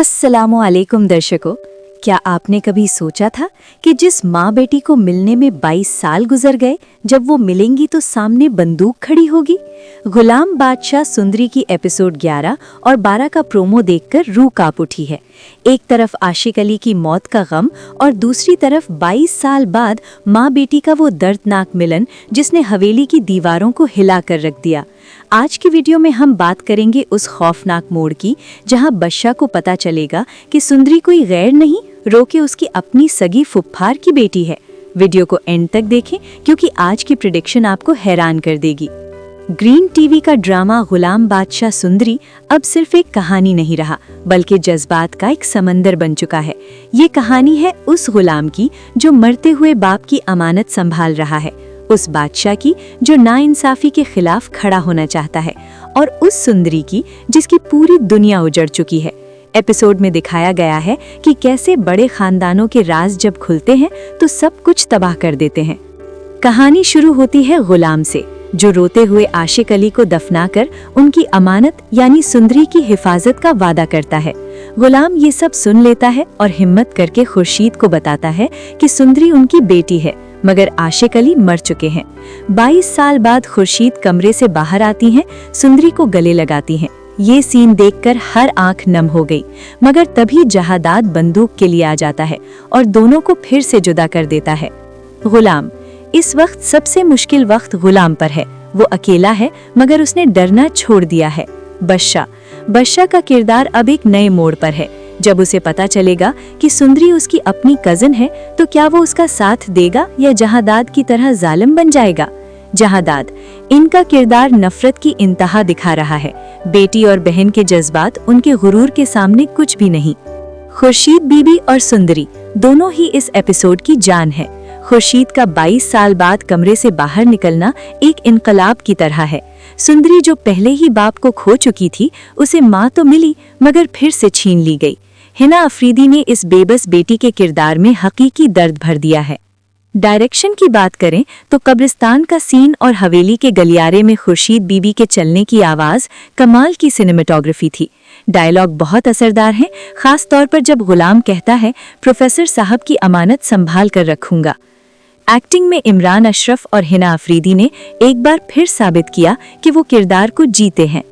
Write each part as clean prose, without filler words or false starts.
अस्सलामुअलैकुम दर्शकों, क्या आपने कभी सोचा था कि जिस माँ बेटी को मिलने में 22 साल गुजर गए, जब वो मिलेंगी तो सामने बंदूक खड़ी होगी। गुलाम बादशाह सुंदरी की एपिसोड 11 और 12 का प्रोमो देखकर रूह कांप उठी है। एक तरफ आशिक अली की मौत का गम और दूसरी तरफ 22 साल बाद माँ बेटी का वो दर्दनाक मिलन जिसने हवेली की दीवारों को हिला कर रख दिया। आज की वीडियो में हम बात करेंगे उस खौफनाक मोड़ की जहां बदशाह को पता चलेगा कि सुंदरी कोई गैर नहीं, रोके उसकी अपनी सगी फुफ्फार की बेटी है। वीडियो को एंड तक देखें क्योंकि आज की प्रेडिक्शन आपको हैरान कर देगी। ग्रीन टीवी का ड्रामा गुलाम बादशाह सुंदरी अब सिर्फ एक कहानी नहीं रहा, बल्कि जज्बात का एक समंदर बन चुका है। ये कहानी है उस गुलाम की जो मरते हुए बाप की अमानत संभाल रहा है, उस बादशाह की जो नाइंसाफी के खिलाफ खड़ा होना चाहता है, और उस सुंदरी की जिसकी पूरी दुनिया उजड़ चुकी है। एपिसोड में दिखाया गया है कि कैसे बड़े खानदानों के राज जब खुलते हैं तो सब कुछ तबाह कर देते हैं। कहानी शुरू होती है गुलाम से, जो रोते हुए आशिक अली को दफनाकर उनकी अमानत यानी सुंदरी की हिफाजत का वादा करता है। गुलाम ये सब सुन लेता है और हिम्मत करके खुर्शीद को बताता है कि सुंदरी उनकी बेटी है, मगर आशिक अली मर चुके हैं। 22 साल बाद खुर्शीद कमरे से बाहर आती हैं, सुंदरी को गले लगाती हैं। ये सीन देखकर हर आंख नम हो गई, मगर तभी जहादाद बंदूक के लिए आ जाता है और दोनों को फिर से जुदा कर देता है। गुलाम इस वक्त सबसे मुश्किल वक्त गुलाम पर है। वो अकेला है मगर उसने डरना छोड़ दिया है। बदशाह का किरदार अब एक नए मोड़ पर है। जब उसे पता चलेगा कि सुंदरी उसकी अपनी कजन है तो क्या वो उसका साथ देगा या जहादाद की तरह जालिम बन जाएगा। जहादाद, इनका किरदार नफरत की इंतहा दिखा रहा है। बेटी और बहन के जज्बात उनके गुरूर के सामने कुछ भी नहीं। खुर्शीद बीबी और सुंदरी दोनों ही इस एपिसोड की जान है। खुर्शीद का 22 साल बाद कमरे से बाहर निकलना एक इनकलाब की तरह है। सुंदरी जो पहले ही बाप को खो चुकी थी, उसे माँ तो मिली मगर फिर से छीन ली गई। हिना अफरीदी ने इस बेबस बेटी के किरदार में हकीकी दर्द भर दिया है। डायरेक्शन की बात करें तो कब्रिस्तान का सीन और हवेली के गलियारे में खुर्शीद बीबी के चलने की आवाज कमाल की सिनेमेटोग्राफी थी। डायलॉग बहुत असरदार हैं, खास तौर पर जब गुलाम कहता है प्रोफेसर साहब की अमानत संभाल कर रखूंगा। एक्टिंग में इमरान अशरफ और हिना अफरीदी ने एक बार फिर साबित किया कि वो किरदार को जीते हैं।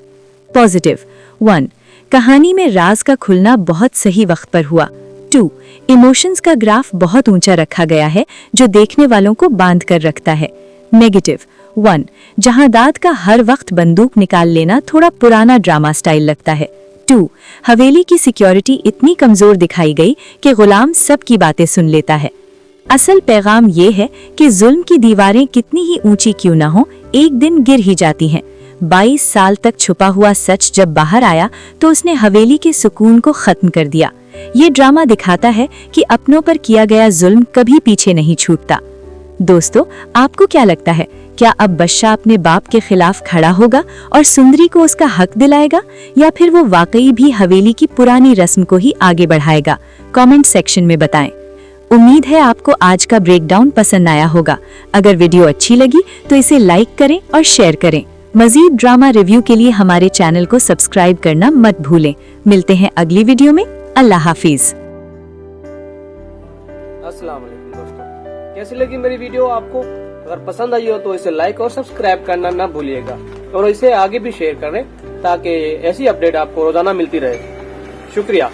पॉजिटिव 1, कहानी में राज का खुलना बहुत सही वक्त पर हुआ। 2, इमोशंस का ग्राफ बहुत ऊंचा रखा गया है जो देखने वालों को बांध कर रखता है। नेगेटिव 1, जहादाद का हर वक्त बंदूक निकाल लेना थोड़ा पुराना ड्रामा स्टाइल लगता है। 2, हवेली की सिक्योरिटी इतनी कमजोर दिखाई गई कि गुलाम सबकी बातें सुन लेता है। असल पैगाम ये है कि जुल्म की दीवारें कितनी ही ऊंची क्यों ना हो, एक दिन गिर ही जाती हैं। 22 साल तक छुपा हुआ सच जब बाहर आया तो उसने हवेली के सुकून को खत्म कर दिया। ये ड्रामा दिखाता है कि अपनों पर किया गया जुल्म कभी पीछे नहीं छूटता। दोस्तों, आपको क्या लगता है, क्या अब बदशाह अपने बाप के खिलाफ खड़ा होगा और सुंदरी को उसका हक दिलाएगा, या फिर वो वाकई भी हवेली की पुरानी रस्म को ही आगे बढ़ाएगा? कमेंट सेक्शन में बताएं। उम्मीद है आपको आज का ब्रेकडाउन पसंद आया होगा। अगर वीडियो अच्छी लगी तो इसे लाइक करें और शेयर करें। मजीद ड्रामा रिव्यू के लिए हमारे चैनल को सब्सक्राइब करना मत भूलें। मिलते हैं अगली वीडियो में। अल्लाह हाफिज। अस्सलाम वालेकुम दोस्तों, कैसी लगी मेरी वीडियो आपको? अगर पसंद आई हो तो इसे लाइक और सब्सक्राइब करना ना भूलिएगा, और इसे आगे भी शेयर करें ताकि ऐसी अपडेट आपको रोजाना मिलती रहे। शुक्रिया।